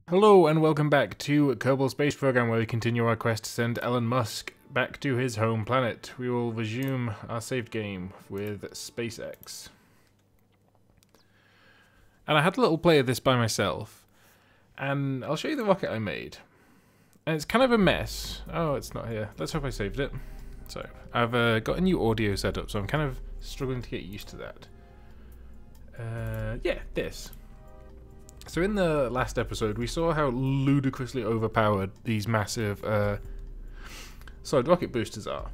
Hello and welcome back to Kerbal Space Program, where we continue our quest to send Elon Musk back to his home planet. We will resume our saved game with SpaceX. And I had a little play of this by myself, and I'll show you the rocket I made. And it's kind of a mess. Oh, it's not here. Let's hope I saved it. So, I've got a new audio setup, so I'm kind of struggling to get used to that. Yeah, this. So in the last episode, we saw how ludicrously overpowered these massive solid rocket boosters are.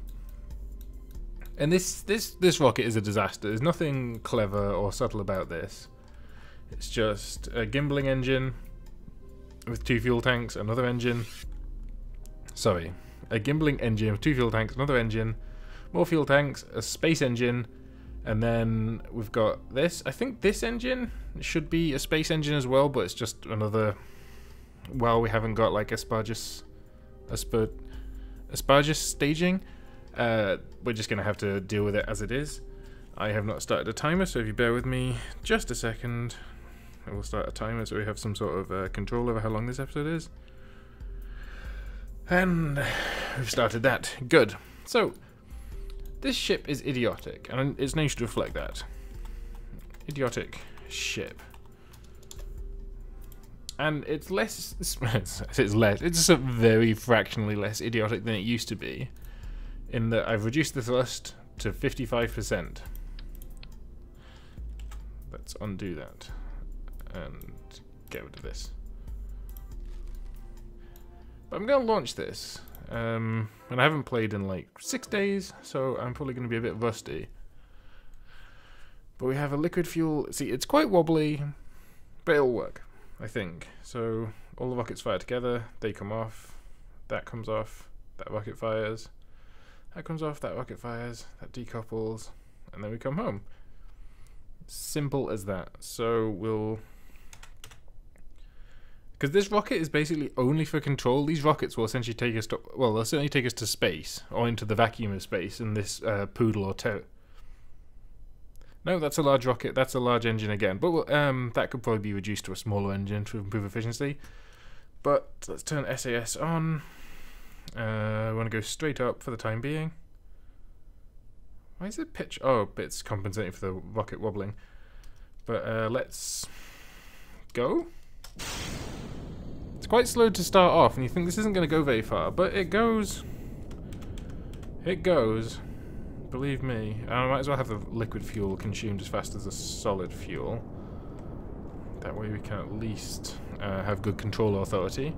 And this rocket is a disaster. There's nothing clever or subtle about this. It's just a gimbling engine with 2 fuel tanks, another engine. Sorry, a gimbling engine with 2 fuel tanks, another engine, more fuel tanks, a space engine, and then we've got this. I think this engine should be a space engine as well, but it's just another... Well, we haven't got like Aspargus staging. We're just going to have to deal with it as it is. I have not started a timer, so if you bear with me just a second, I will start a timer so we have some sort of control over how long this episode is. And we've started that. Good. So, this ship is idiotic, and its name should reflect that. Idiotic ship. And it's less... it's just a very fractionally less idiotic than it used to be, in that I've reduced the thrust to 55%. Let's undo that and get rid of this. But I'm going to launch this. And I haven't played in like 6 days, so I'm probably going to be a bit rusty. But we have a liquid fuel. See, it's quite wobbly, but it'll work, I think. So all the rockets fire together, they come off, that comes off, that rocket fires, that comes off, that rocket fires, that decouples, and then we come home. Simple as that. So we'll... Because this rocket is basically only for control. These rockets will essentially take us to... Well, they'll certainly take us to space, or into the vacuum of space, in this poodle or toad. No, that's a large rocket. That's a large engine again. But that could probably be reduced to a smaller engine to improve efficiency. But let's turn SAS on. We want to go straight up for the time being. Why is it pitch? Oh, it's compensating for the rocket wobbling. But let's go. It's quite slow to start off, and you think this isn't going to go very far, but it goes. It goes. Believe me. I might as well have the liquid fuel consumed as fast as the solid fuel. That way we can at least have good control authority.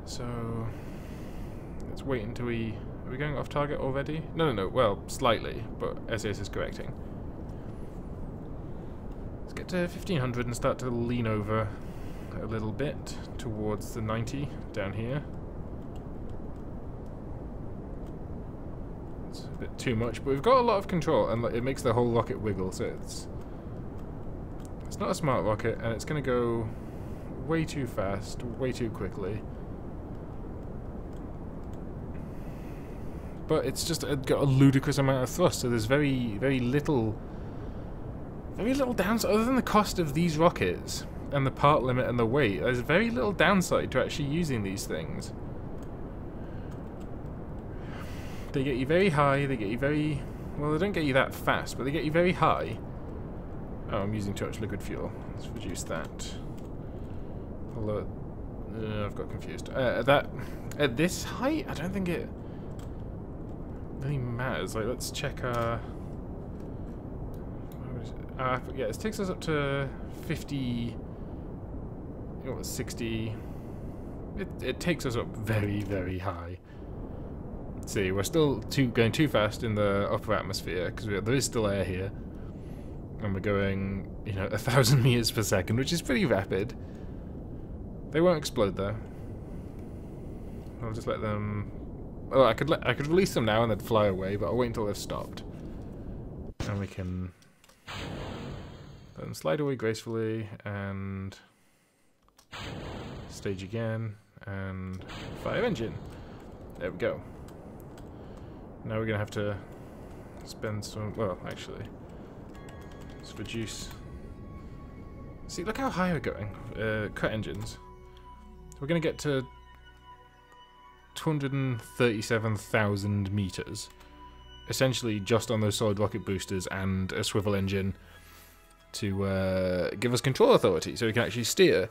So let's wait until we... Are we going off target already? No. Well, slightly, but SAS is correcting. Let's get to 1500 and start to lean over a little bit towards the 90 down here. It's a bit too much, but we've got a lot of control, and it makes the whole rocket wiggle, so it's not a smart rocket, and it's going to go way too fast, way too quickly. But it's just got a ludicrous amount of thrust, so there's very little downside other than the cost of these rockets and the part limit and the weight. There's very little downside to actually using these things. They get you very high, they get you very... Well, they don't get you that fast, but they get you very high. Oh, I'm using too much liquid fuel. Let's reduce that. Although... I've got confused. At this height, I don't think it really matters. Like, let's check our... yeah, it takes us up to 50... 60. It takes us up very high. See, we're still going too fast in the upper atmosphere because there is still air here, and we're going, 1,000 meters per second, which is pretty rapid. They won't explode though. I'll just let them. Oh, I could release them now and they'd fly away, but I'll wait until they've stopped, and we can let them slide away gracefully and stage again and fire engine. There we go. Now we're gonna have to spend some... Well, actually, let's reduce See, look how high we're going. Cut engines. we're going to get to 237,000 meters. Essentially just on those solid rocket boosters and a swivel engine to give us control authority so we can actually steer.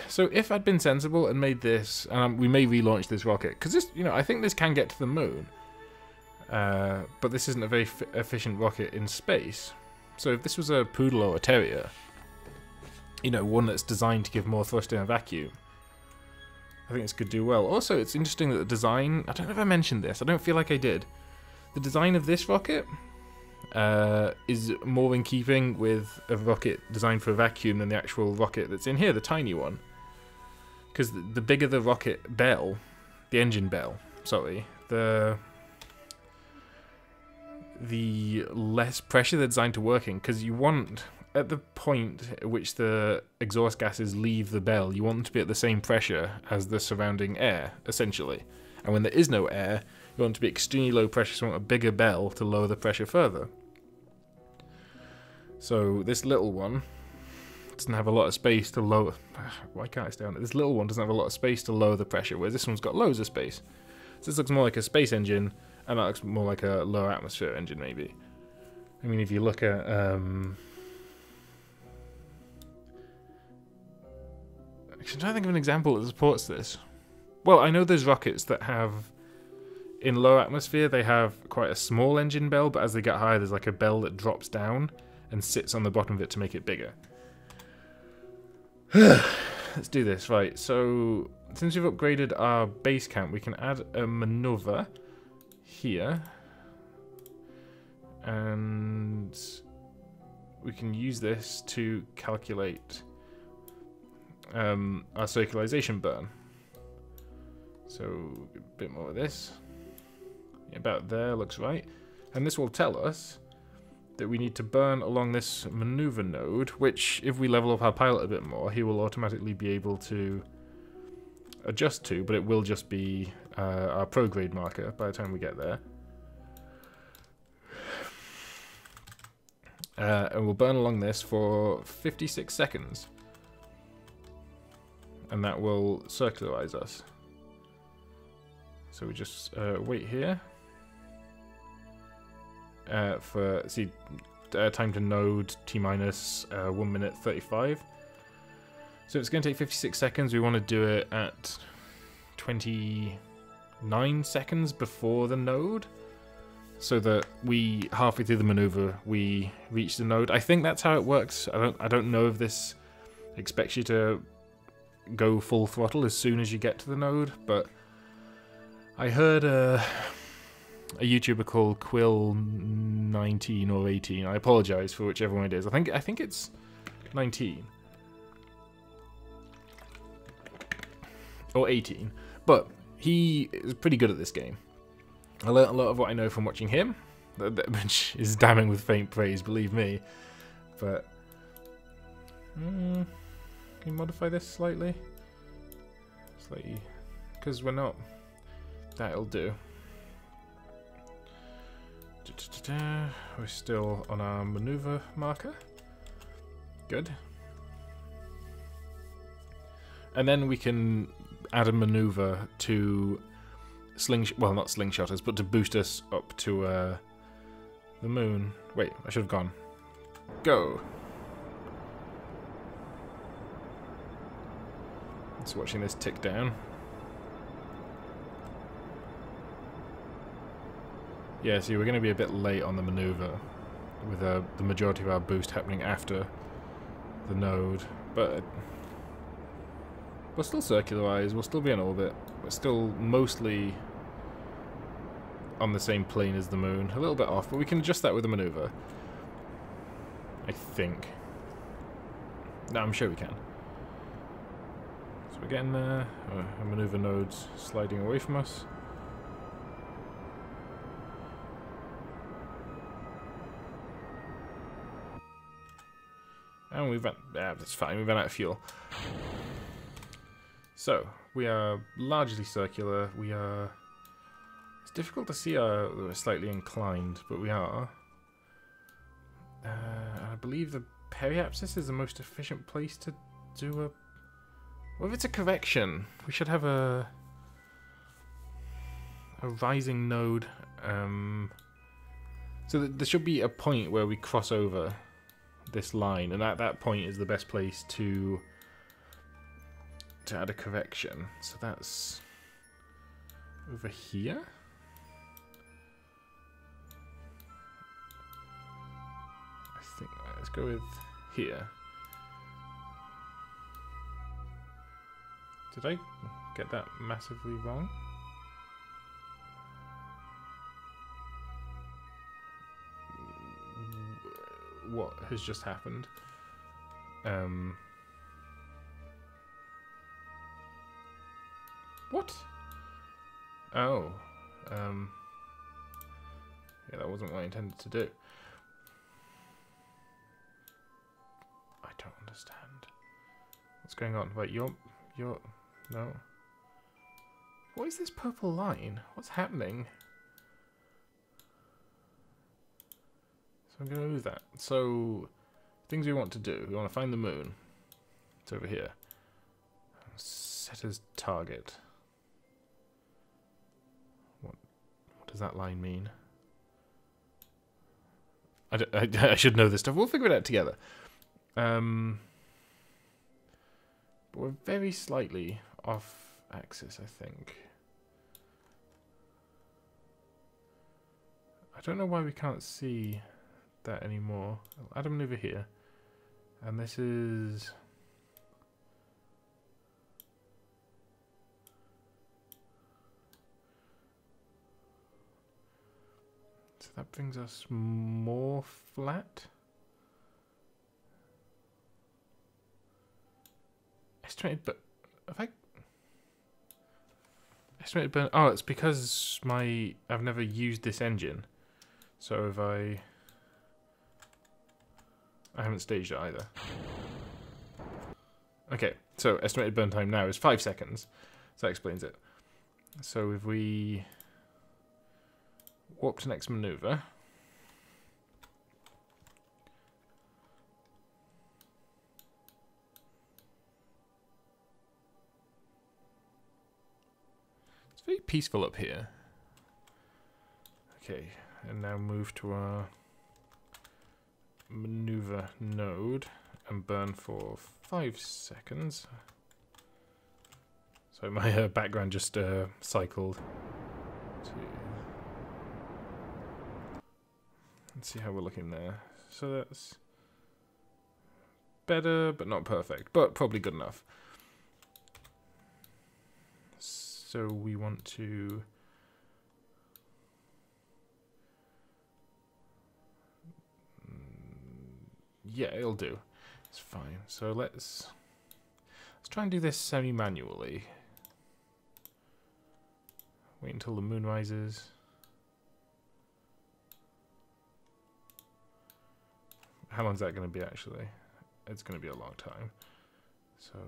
So if I'd been sensible and made this, we may relaunch this rocket, because this, you know, I think this can get to the moon, but this isn't a very efficient rocket in space. So if this was a poodle or a terrier, you know, one that's designed to give more thrust in a vacuum, I think this could do well. Also, it's interesting that the design, I don't know if I mentioned this, I don't feel like I did. The design of this rocket is more in keeping with a rocket designed for a vacuum than the actual rocket that's in here, the tiny one. Because the bigger the rocket bell, the engine bell, sorry, the less pressure they're designed to work in, because you want, at the point at which the exhaust gases leave the bell, you want them to be at the same pressure as the surrounding air, essentially. And when there is no air, you want it to be extremely low pressure, so you want a bigger bell to lower the pressure further. So this little one doesn't have a lot of space to lower... Why can't I stay on it? This little one doesn't have a lot of space to lower the pressure, whereas this one's got loads of space. So this looks more like a space engine, and that looks more like a lower atmosphere engine, maybe. I mean, if you look at... Actually, I'm trying to think of an example that supports this. Well, I know there's rockets that have... In low atmosphere, they have quite a small engine bell, but as they get higher, there's like a bell that drops down and sits on the bottom of it to make it bigger. Let's do this. Right, so since we've upgraded our base camp, we can add a maneuver here. And we can use this to calculate our circularization burn. So a bit more of this. Yeah, about there looks right. And this will tell us that we need to burn along this maneuver node, which, if we level up our pilot a bit more, he will automatically be able to adjust to, but it will just be our prograde marker by the time we get there. And we'll burn along this for 56 seconds. And that will circularize us. So we just wait here. For time to node T-minus 1 minute 35. So it's going to take 56 seconds. We want to do it at 29 seconds before the node, so that we halfway through the maneuver we reach the node. I think that's how it works. I don't know if this expects you to go full throttle as soon as you get to the node, but I heard a YouTuber called Quill19 or 18. I apologize for whichever one it is. I think it's 19 or 18, but he is pretty good at this game. I learnt a lot of what I know from watching him, which is damning with faint praise, believe me. But can you modify this slightly? Slightly, because we're not. That'll do. We're still on our maneuver marker. Good. And then we can add a maneuver to well, not slingshot us, but to boost us up to the moon. Wait, I should have gone. Go. Just watching this tick down. Yeah, see, we're going to be a bit late on the maneuver, with the majority of our boost happening after the node, but we'll still circularize, we'll still be in orbit, we're still mostly on the same plane as the moon, a little bit off, but we can adjust that with the maneuver, I think. No, I'm sure we can. So we're getting there, our maneuver node's sliding away from us. And we've run, that's fine, we've run out of fuel. So, we are largely circular, it's difficult to see we're slightly inclined, but we are. I believe the periapsis is the most efficient place to do Well, if it's a correction, we should have a rising node. So there should be a point where we cross over this line, and at that point is the best place to add a correction. So that's over here. I think let's go with here. Did I get that massively wrong? What has just happened? What? Oh. Yeah, that wasn't what I intended to do. I don't understand. What's going on? Wait, you're... No. What is this purple line? What's happening? So I'm going to move that. So, things we want to do. We want to find the moon. It's over here. Set as target. What does that line mean? I should know this stuff. We'll figure it out together. But we're very slightly off axis, I think. I don't know why we can't see that anymore. I'll add a maneuver here. And this is... So that brings us more flat. Estimated, but have I estimated burn? Oh, it's because I've never used this engine, so if I haven't staged it either. Okay, so estimated burn time now is 5 seconds, so that explains it. So if we warp to next maneuver. It's very peaceful up here. Okay, and now move to our maneuver node and burn for 5 seconds. So my background just cycled to... Let's see how we're looking there. So that's better, but not perfect, but probably good enough. So we want to... Yeah, it'll do. It's fine. So let's try and do this semi-manually. Wait until the moon rises. How long is that going to be, actually? It's going to be a long time. So...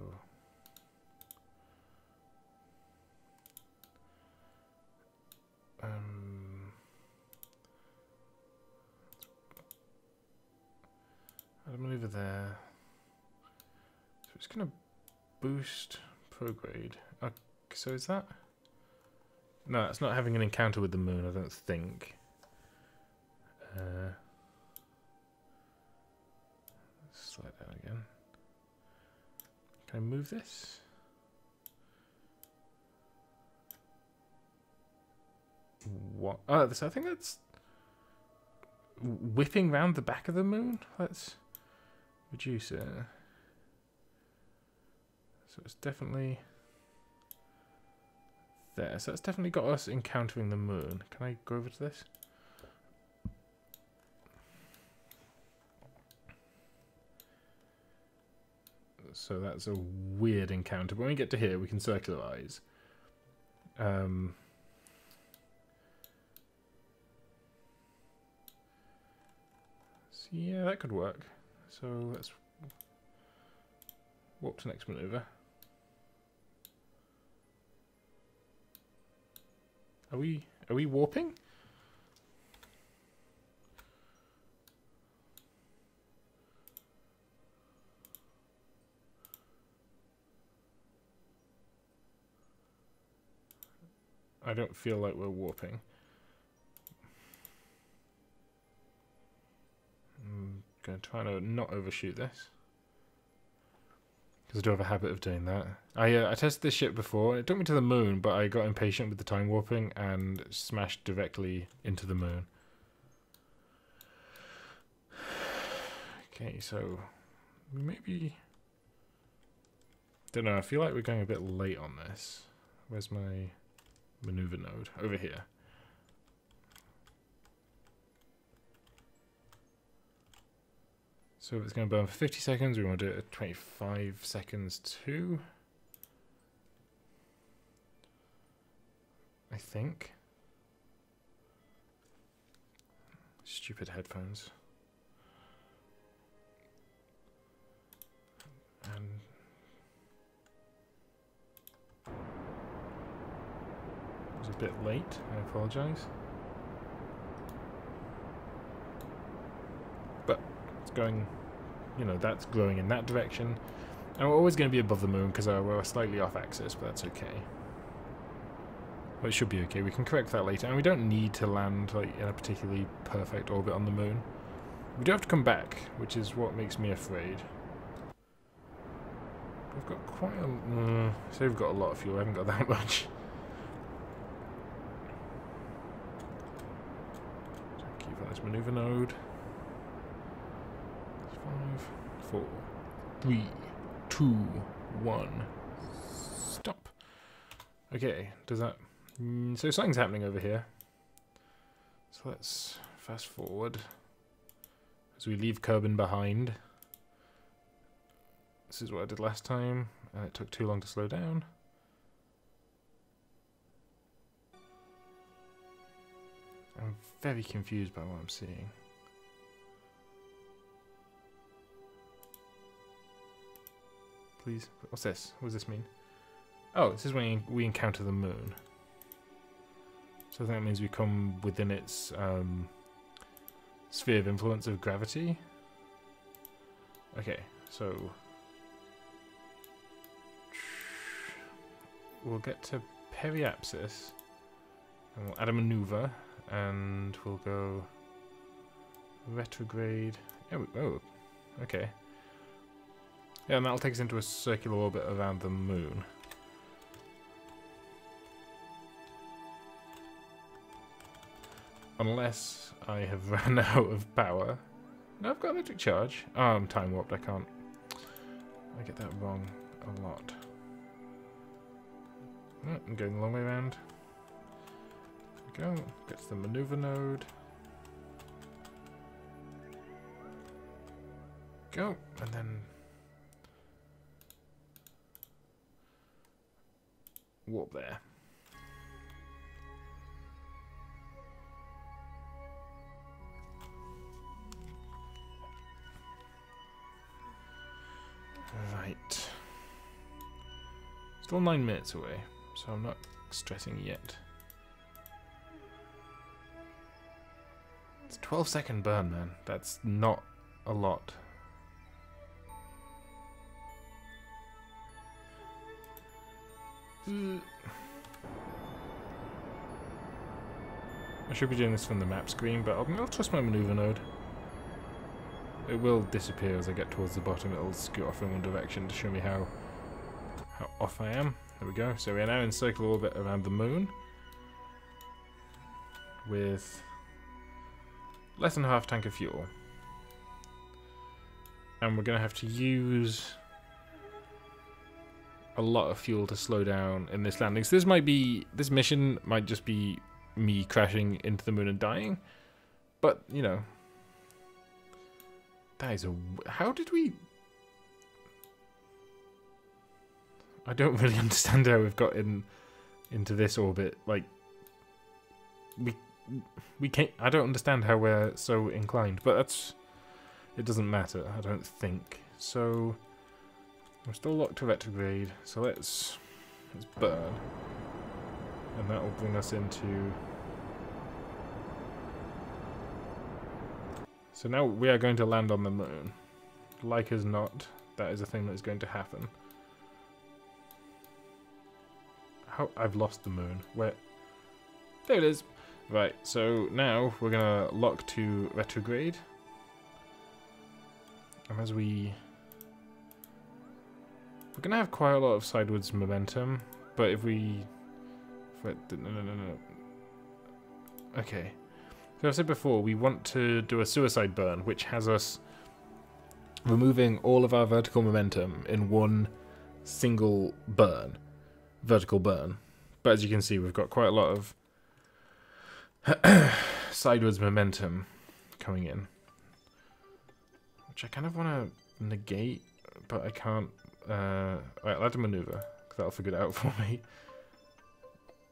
add a maneuver there. So it's going to boost prograde. So is that... No, it's not having an encounter with the moon, I don't think. Slide down again. Can I move this? What? Oh, I think that's whipping round the back of the moon. Let's reduce it. So it's definitely there. So it's definitely got us encountering the moon. Can I go over to this? So that's a weird encounter. But when we get to here, we can circularize. So yeah, that could work. So let's warp to next maneuver. Are we warping? I don't feel like we're warping. I'm going to try to not overshoot this, because I do have a habit of doing that. I tested this ship before. It took me to the moon, but I got impatient with the time warping and smashed directly into the moon. Okay, so maybe... Don't know, I feel like we're going a bit late on this. Where's my maneuver node? Over here. So it's going to burn for 50 seconds. We want to do it at 25 seconds too. I think. Stupid headphones. And it was a bit late. I apologize. But it's going, you know, that's growing in that direction. And we're always going to be above the moon because we're slightly off axis, but that's okay. Well, it should be okay. We can correct that later. And we don't need to land like in a particularly perfect orbit on the moon. We do have to come back, which is what makes me afraid. We've got quite a... say we've got a lot of fuel. I haven't got that much. So keep on this maneuver node. 5, 4, 3, 2, 1. Stop. Okay, does that... so something's happening over here. So let's fast forward as we leave Kerbal behind. This is what I did last time, and it took too long to slow down. I'm very confused by what I'm seeing. Please, what's this? What does this mean? Oh, this is when we encounter the moon. So that means we come within its sphere of influence of gravity. Okay, so we'll get to periapsis, and we'll add a maneuver, and we'll go retrograde. Oh, okay. Yeah, and that'll take us into a circular orbit around the moon. Unless I have run out of power. No, I've got electric charge. Oh, I'm time warped, I can't. I get that wrong a lot. Oh, I'm going the long way around. There we go. Get to the maneuver node. Go, and then warp there. Right. Still 9 minutes away, so I'm not stressing yet. It's a 12-second burn, man. That's not a lot. I should be doing this from the map screen, but I'll trust my maneuver node. It will disappear as I get towards the bottom. It'll scoot off in one direction to show me how off I am. There we go. So we're now in circular orbit around the moon with less than half tank of fuel. And we're going to have to use a lot of fuel to slow down in this landing. So this mission might just be me crashing into the moon and dying. But, you know, that is how did we... I don't really understand how we've got into this orbit. Like, we can't... I don't understand how we're so inclined, but that's... It doesn't matter, I don't think. So, we're still locked to retrograde, so let's burn. And that will bring us into... So now we are going to land on the moon. Like as not, that is a thing that is going to happen. How I've lost the moon. Where? There it is. Right, so now we're gonna lock to retrograde. And as we're gonna have quite a lot of sideways momentum, but if we... no. Okay. So I've said before, we want to do a suicide burn, which has us removing all of our vertical momentum in one single burn. Vertical burn. But as you can see, we've got quite a lot of sideways momentum coming in. Which I kind of want to negate, but I can't. Alright, I'll add a maneuver, because that'll figure it out for me.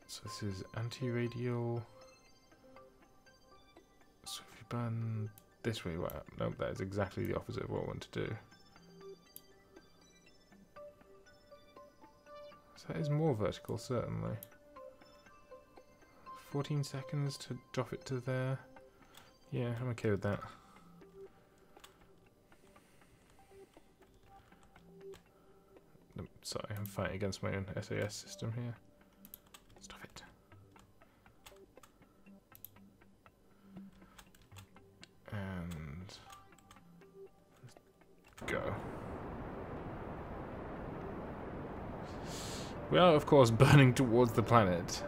So this is anti-radial. So if you burn this way, well, nope, that is exactly the opposite of what I want to do. So that is more vertical, certainly. 14 seconds to drop it to there. Yeah, I'm okay with that. No, sorry, I'm fighting against my own SAS system here. Stop it. And go. We are, of course, burning towards the planet.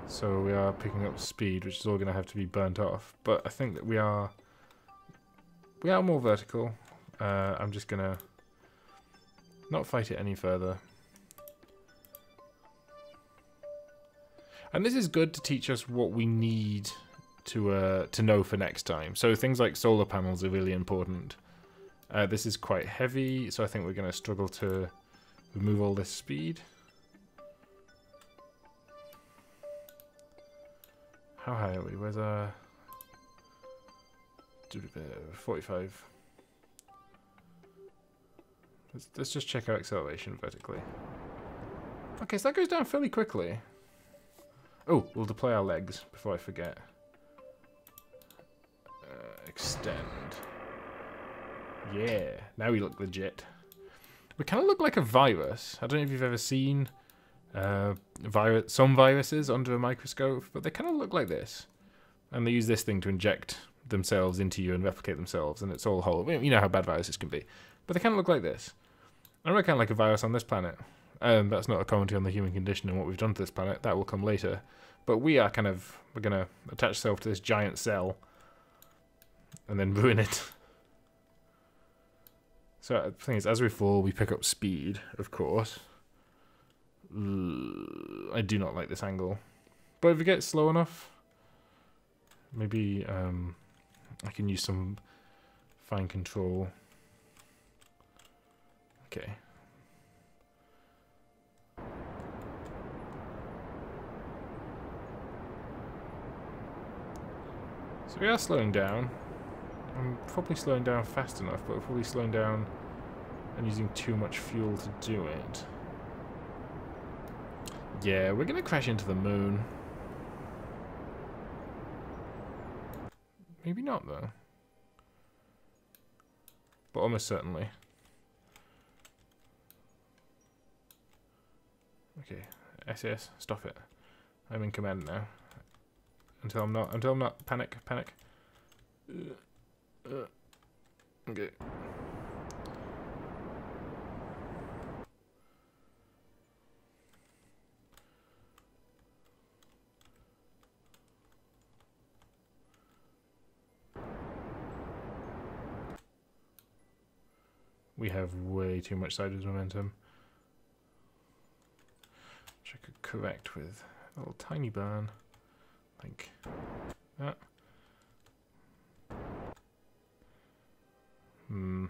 So we are picking up speed, which is all going to have to be burnt off. But I think that we are more vertical. I'm just going to not fight it any further. And this is good to teach us what we need to know for next time. So things like solar panels are really important. This is quite heavy, so I think we're going to struggle to remove all this speed. How high are we? Where's our... 45. Let's just check our acceleration vertically. Okay, so that goes down fairly quickly. Oh, we'll deploy our legs before I forget. Extend. Yeah, now we look legit. We kind of look like a virus. I don't know if you've ever seen some viruses under a microscope, but they kind of look like this. And they use this thing to inject themselves into you and replicate themselves, and it's all whole. You know how bad viruses can be. But they kind of look like this. I reckon kind of like a virus on this planet. That's not a commentary on the human condition and what we've done to this planet. That will come later. But we are kind of... We're going to attach ourselves to this giant cell and then ruin it. So the thing is, as we fall, we pick up speed, of course. I do not like this angle. But if we get slow enough, maybe I can use some fine control. Okay. So we are slowing down. I'm probably slowing down fast enough, but we're probably slowing down and using too much fuel to do it. Yeah, we're going to crash into the moon. Maybe not, though. But almost certainly. Okay, SAS, stop it. I'm in command now. Until I'm not. Panic. Okay. We have way too much sideways momentum. Which I could correct with a little tiny burn. Like that. The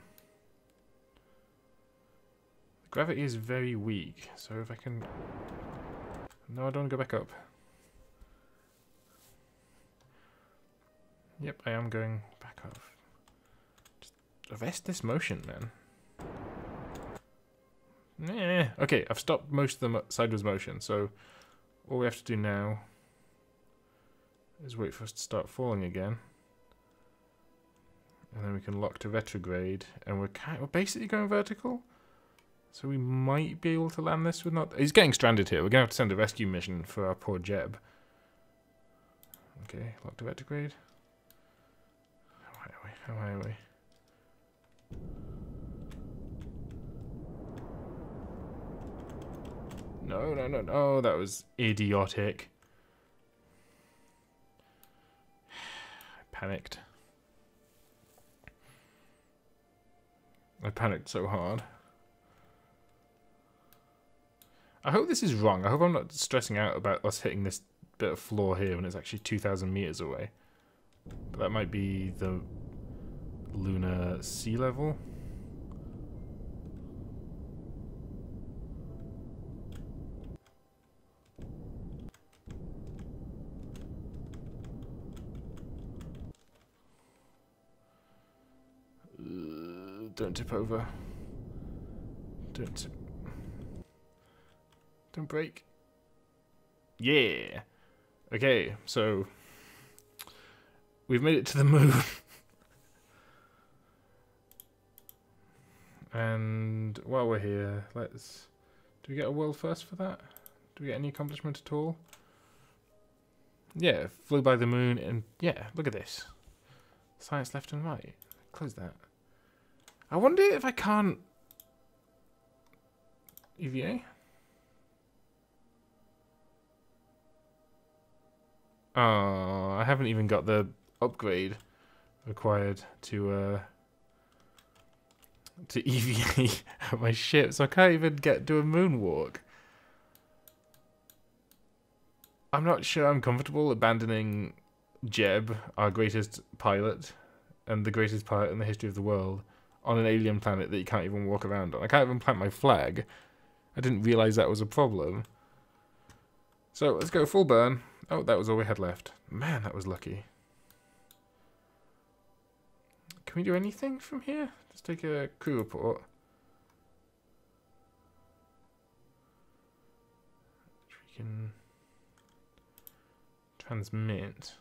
gravity is very weak, so if I can... No, I don't go back up. Yep, I am going back up. Just arrest this motion, man. Okay, I've stopped most of the sideways motion, so all we have to do now is wait for us to start falling again. And then we can lock to retrograde, and we're basically going vertical. So we might be able to land this with not... He's getting stranded here. We're going to have to send a rescue mission for our poor Jeb. Okay, lock to retrograde. How high are we? How high are we? No, no, no, no. That was idiotic. I panicked. I panicked so hard. I hope this is wrong. I hope I'm not stressing out about us hitting this bit of floor here when it's actually 2,000 meters away. But that might be the lunar sea level. Don't tip over. Don't break. Yeah. Okay, so we've made it to the moon. And while we're here, do we get a world first for that? Do we get any accomplishment at all? Yeah, flew by the moon, and yeah, look at this. Science left and right. Close that. I wonder if I can't... EVA? Oh, I haven't even got the upgrade required to EVA at my ship, so I can't even do a moonwalk. I'm not sure I'm comfortable abandoning Jeb, our greatest pilot, and the greatest pilot in the history of the world, on an alien planet that you can't even walk around on. I can't even plant my flag. I didn't realise that was a problem. So, let's go full burn. Oh, that was all we had left. Man, that was lucky. Can we do anything from here? Let's take a crew report. We can transmit.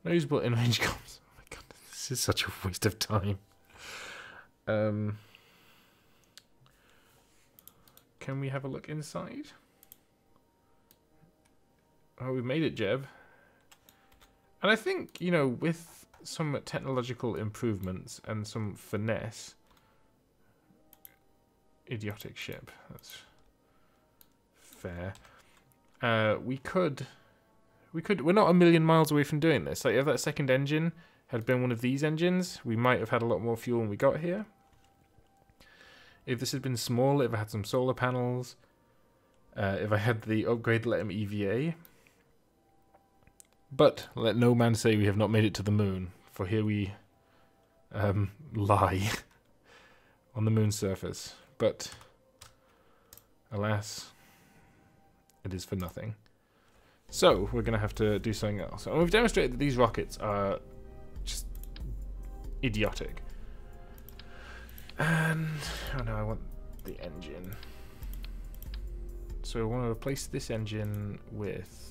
No usable in-range comms. Oh my god, this is such a waste of time. Can we have a look inside? Oh, we made it, Jeb. And I think, you know, with some technological improvements and some finesse... Idiotic ship. That's fair. We're not a million miles away from doing this. Like, if that second engine had been one of these engines, we might have had a lot more fuel when we got here. If this had been small, if I had some solar panels, if I had the upgrade to let him EVA. But let no man say we have not made it to the moon, for here we lie on the moon's surface. But alas, it is for nothing. So we're going to have to do something else. And we've demonstrated that these rockets are just idiotic. And oh no, I want the engine. So I want to replace this engine with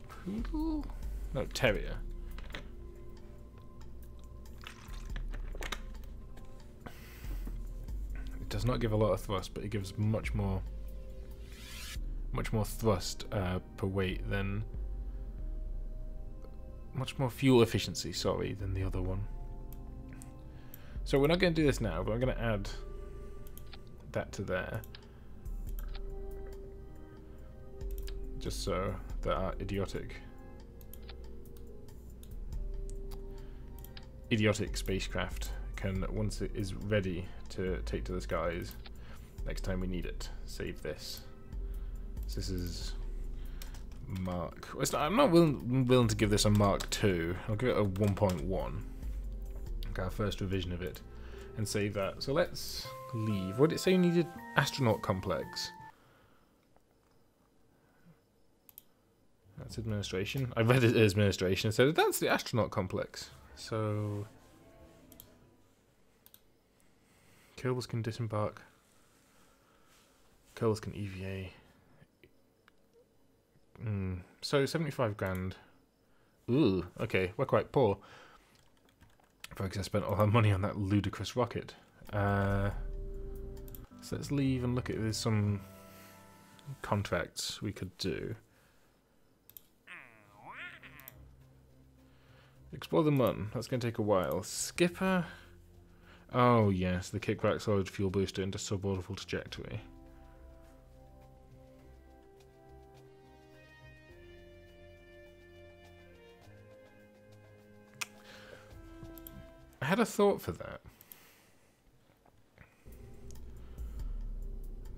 Poodle? No, Terrier. It does not give a lot of thrust, but it gives much more thrust per weight than... Much more fuel efficiency, sorry, than the other one. So we're not going to do this now, but I'm going to add that to there. Just so that our idiotic spacecraft can, once it is ready to take to the skies, next time we need it, save this. So this is Mark... I'm not willing to give this a Mark II. I'll give it a 1.1. Our first revision of it, and save that. So let's leave. What did it say you needed? Astronaut complex. That's administration. I read it as administration and said that's the astronaut complex. So Kerbals can disembark. Kerbals can EVA. So 75 grand. Ooh, okay, we're quite poor. Because I spent all our money on that ludicrous rocket. So let's leave and look at if there's some contracts we could do. Explore the Mun. That's going to take a while. Skipper. Oh yes, the kickback solid fuel booster into suborbital trajectory. I had a thought for that.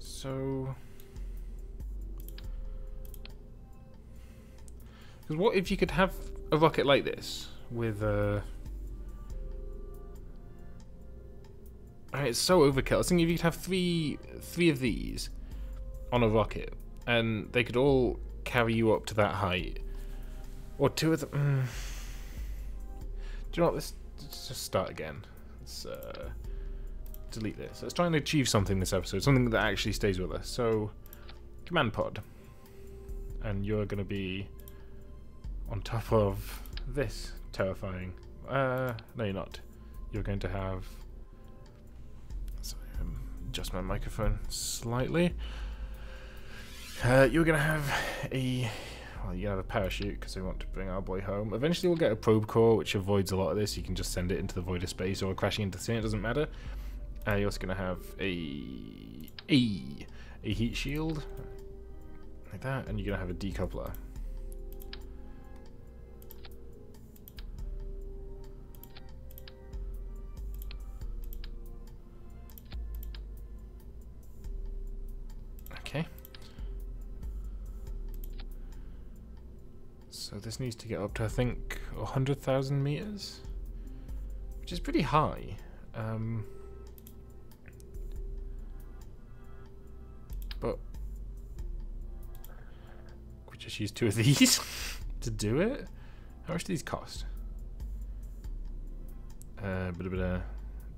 So, because what if you could have a rocket like this with a... It's so overkill. I was thinking if you could have three of these on a rocket, and they could all carry you up to that height, or two of them. Do you know what? Let's just start again. Let's delete this. Let's try and achieve something this episode, something that actually stays with us. So, command pod, and you're going to be on top of this terrifying. No, you're not. You're going to have. Sorry, adjust my microphone slightly. You're going to have a. Well, you have a parachute because we want to bring our boy home. Eventually, we'll get a probe core, which avoids a lot of this. You can just send it into the void of space or crashing into the sea. It doesn't matter. You're also going to have a heat shield like that, and you're going to have a decoupler. Okay. So this needs to get up to, I think, 100,000 meters, which is pretty high. But we just use two of these to do it. How much do these cost?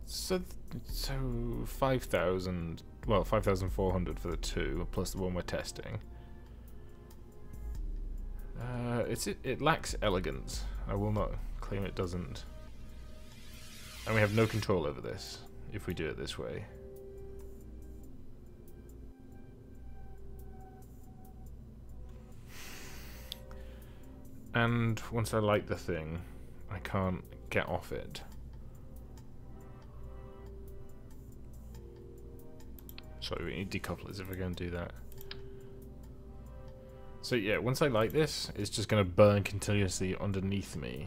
So 5,000. Well, 5,400 for the two, plus the one we're testing. It lacks elegance. I will not claim it doesn't. And we have no control over this if we do it this way. And once I light the thing, I can't get off it. Sorry, we need decouplers if we're going to do that. So yeah, once I light this, it's just going to burn continuously underneath me.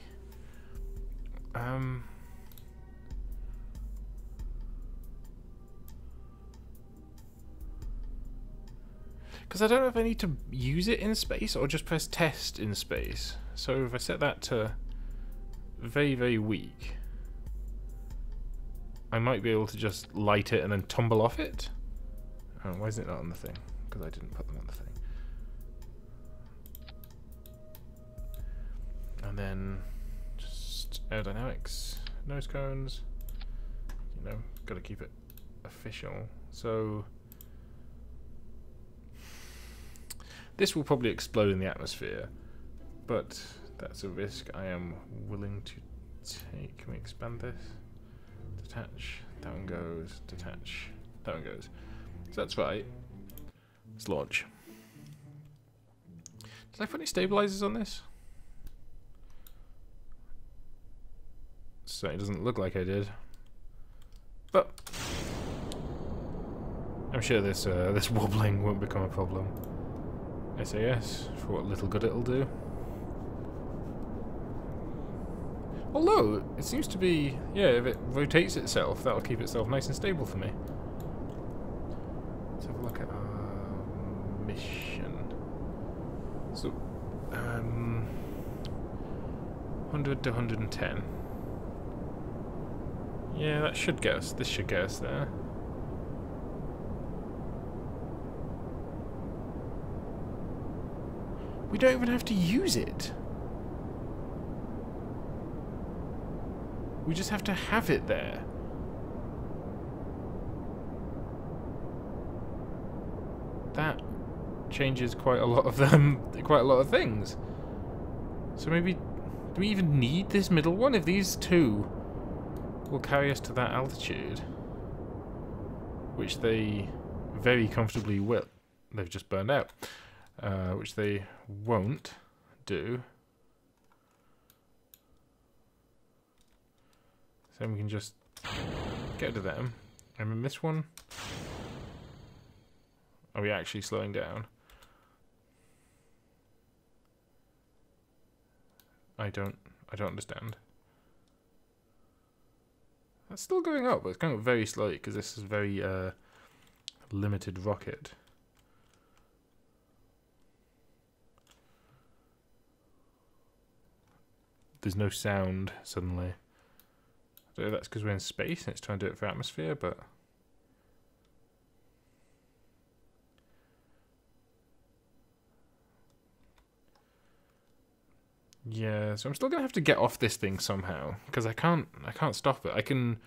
Because I don't know if I need to use it in space or just press test in space. So if I set that to very, very weak, I might be able to just light it and then tumble off it. Oh, why is it not on the thing? Because I didn't put them on the thing. And then just aerodynamics, nose cones. You know, got to keep it official. So this will probably explode in the atmosphere, but that's a risk I am willing to take. Can we expand this? Detach. That one goes. Detach. That one goes. So that's right. Let's launch. Did I put any stabilizers on this? So it doesn't look like I did. But I'm sure this wobbling won't become a problem. SAS, for what little good it'll do. Although, it seems to be, yeah, if it rotates itself, that'll keep itself nice and stable for me. Let's have a look at our mission. So, 100 to 110. Yeah, that should get us, this should get us there. We don't even have to use it. We just have to have it there. That changes quite a lot of quite a lot of things. So maybe, do we even need this middle one? If these two will carry us to that altitude. which they very comfortably will. They've just burned out, which they won't do. So we can just get to them. And then this one, are we actually slowing down? I don't understand. That's still going up, but it's going up very slowly because this is a very limited rocket. There's no sound suddenly. I don't know if that's because we're in space and it's trying to do it for atmosphere, but yeah, so I'm still gonna have to get off this thing somehow because I can't stop it. I can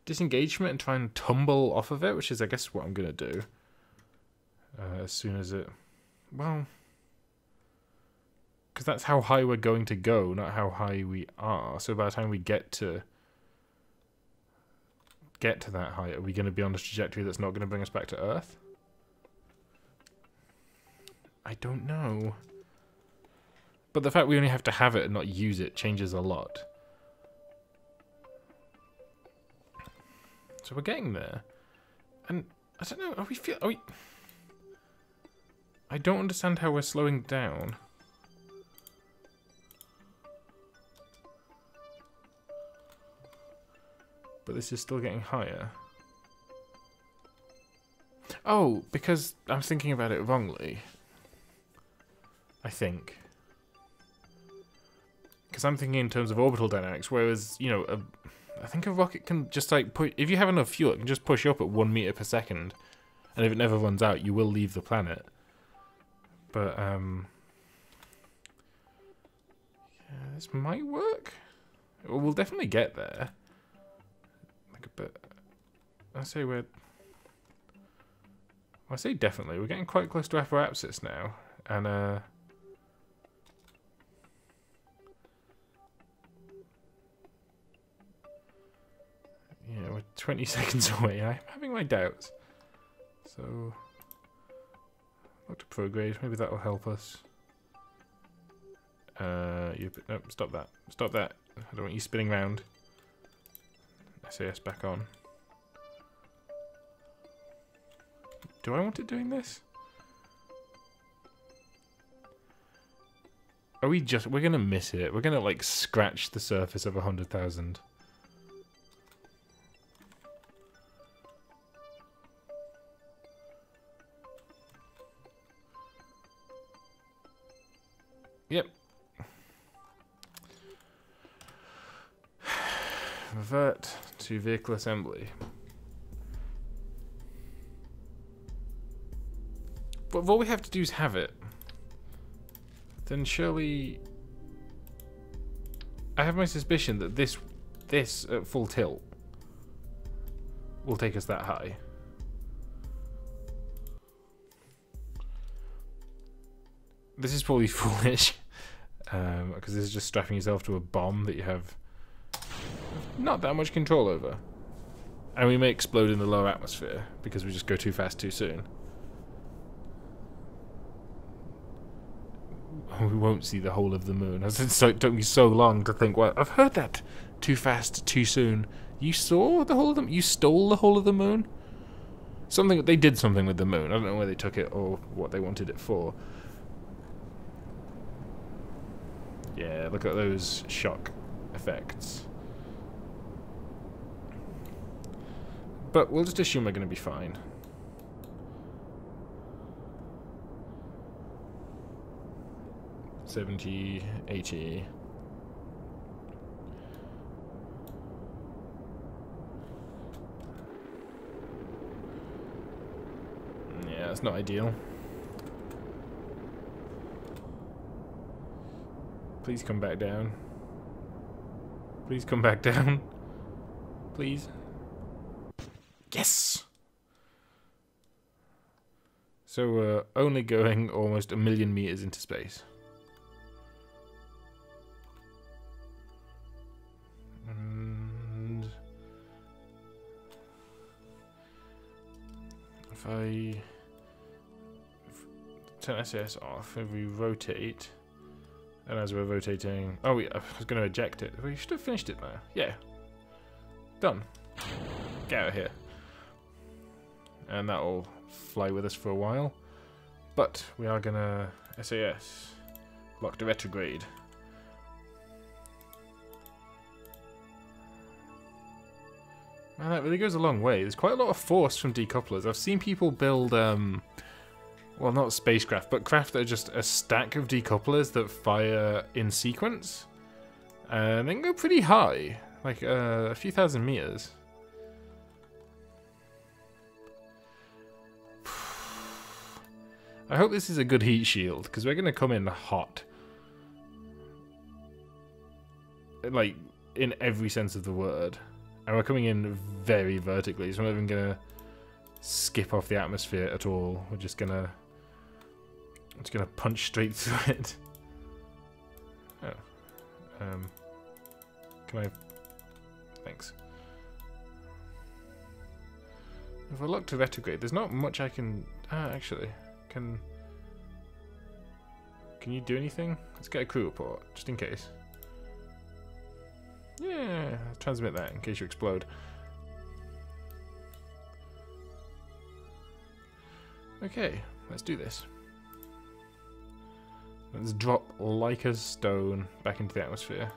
disengage from it and try and tumble off of it, which is I guess what I'm gonna do as soon as it, well, because that's how high we're going to go, not how high we are. So by the time we get to that height, are we going to be on a trajectory that's not going to bring us back to Earth? I don't know. But the fact we only have to have it and not use it changes a lot. So we're getting there. And I don't know, are we I don't understand how we're slowing down. But this is still getting higher. Oh, because I'm thinking about it wrongly. I think. Because I'm thinking in terms of orbital dynamics, whereas, you know, I think a rocket can just like put, if you have enough fuel, it can just push up at 1 meter per second. And if it never runs out, you will leave the planet. But, yeah, this might work. Well, we'll definitely get there. But I say definitely. We're getting quite close to Aphoapsis now, and yeah, we're 20 seconds away. I'm having my doubts. So, look to prograde. Maybe that will help us. Nope, stop that. Stop that. I don't want you spinning round. SAS back on. Do I want it doing this? Are we just... We're gonna miss it. We're gonna, like, scratch the surface of 100,000. Yep. Revert to vehicle assembly. But if all we have to do is have it, then surely I have my suspicion that this at full tilt will take us that high. This is probably foolish, because this is just strapping yourself to a bomb that you have not that much control over. And we may explode in the lower atmosphere because we just go too fast too soon. We won't see the whole of the moon. It took me so long to think, well, I've heard that. Too fast, too soon. You saw the whole of the moon? You stole the whole of the moon? They did something with the moon. I don't know where they took it or what they wanted it for. Yeah, look at those shock effects. But we'll just assume we're going to be fine. $70, $80. Yeah, that's not ideal. Please come back down. Please come back down. Please. Yes! So we're only going almost 1 million meters into space. And If I turn SAS off, if we rotate, and as we're rotating, oh, I was going to eject it. We should have finished it now. Yeah, done. Get out of here. And that'll fly with us for a while. But we are going to SAS, lock to retrograde. Man, that really goes a long way. There's quite a lot of force from decouplers. I've seen people build, well, not spacecraft, but craft that are just a stack of decouplers that fire in sequence. And they can go pretty high, like a few thousand meters. I hope this is a good heat shield, because we're going to come in hot. Like, in every sense of the word. And we're coming in very vertically, so I'm not even going to skip off the atmosphere at all. We're just going to punch straight through it. Oh. Can I... Thanks. If I look to retrograde, there's not much I can... actually. Can you do anything? Let's get a crew report, just in case. Yeah, transmit that in case you explode. Okay, let's do this. Let's drop like a stone back into the atmosphere.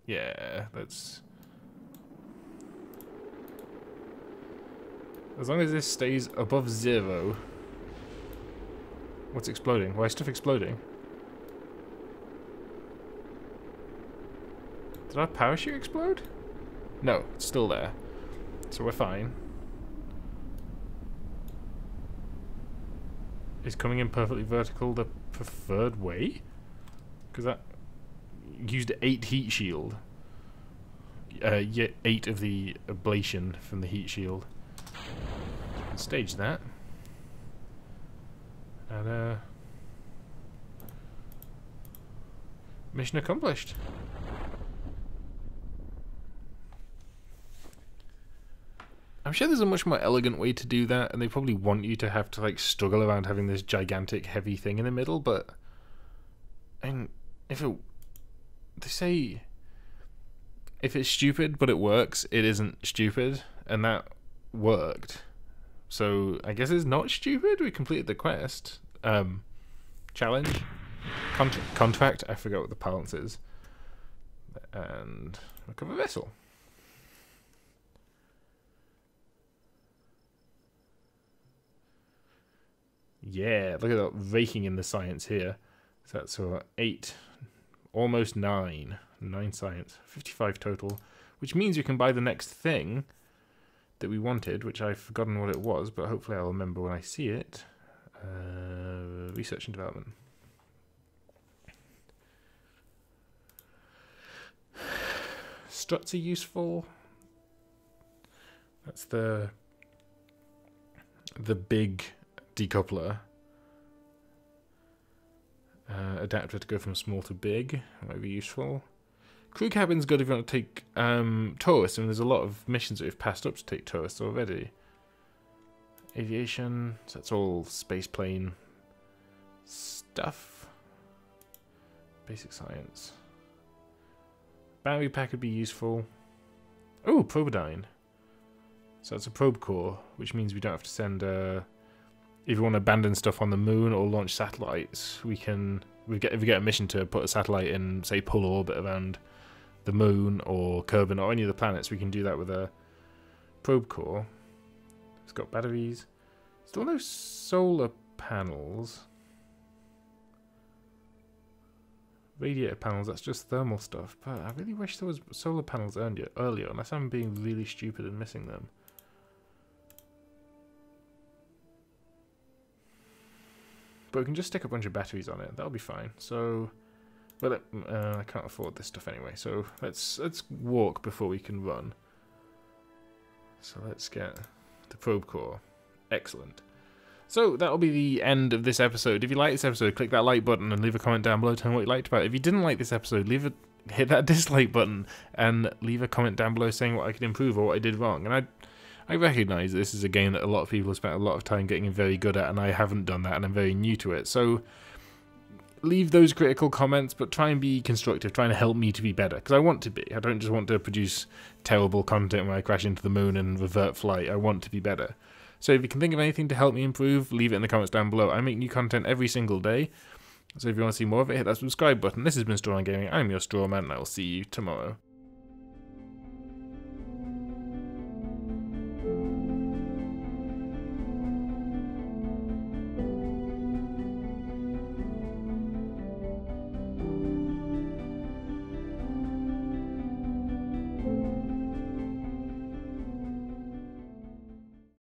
Yeah, let's... As long as this stays above 0... What's exploding? Why is stuff exploding? Did our parachute explode? No, it's still there. So we're fine. Is coming in perfectly vertical the preferred way? Because that used 8 heat shield. Yet 8 of the ablation from the heat shield. Stage that. And mission accomplished. I'm sure there's a much more elegant way to do that, and they probably want you to have to like struggle around having this gigantic heavy thing in the middle, but and if it, they say if it's stupid but it works, it isn't stupid, and that worked. So I guess it's not stupid. We completed the quest. Challenge. Contract. I forgot what the balance is. And recover vessel. Yeah, look at that raking in the science here. So that's 8, almost 9. 9 science. 55 total. Which means you can buy the next thing that we wanted, which I've forgotten what it was, but hopefully I'll remember when I see it. Research and development. Struts are useful. That's the big decoupler. Adapter to go from small to big. That might be useful. Crew cabin's good if you want to take tourists, and there's a lot of missions that we've passed up to take tourists already. Aviation, so that's all space plane stuff. Basic science. Battery pack would be useful. Oh, Probodyne. So that's a probe core, which means we don't have to send if you want to abandon stuff on the moon or launch satellites, if we get a mission to put a satellite in, say, polar orbit around the moon or Kerbal or any of the planets, we can do that with a probe core. It's got batteries. Still no solar panels. Radiator panels, that's just thermal stuff. But I really wish there was solar panels earlier, unless I'm being really stupid and missing them. But we can just stick a bunch of batteries on it. That'll be fine. So, but I can't afford this stuff anyway. So let's walk before we can run. So let's get the probe core. Excellent. So that'll be the end of this episode. If you like this episode, click that like button and leave a comment down below telling me what you liked about it. If you didn't like this episode, hit that dislike button and leave a comment down below saying what I could improve or what I did wrong. And I recognise this is a game that a lot of people have spent a lot of time getting very good at, and I haven't done that, and I'm very new to it. So leave those critical comments, but try and be constructive, trying to help me to be better, because I want to be. I don't just want to produce terrible content where I crash into the moon and revert flight. I want to be better. So if you can think of anything to help me improve, leave it in the comments down below. I make new content every single day, so if you want to see more of it, hit that subscribe button. This has been Strawman Gaming. I'm your Strawman, and I will see you tomorrow.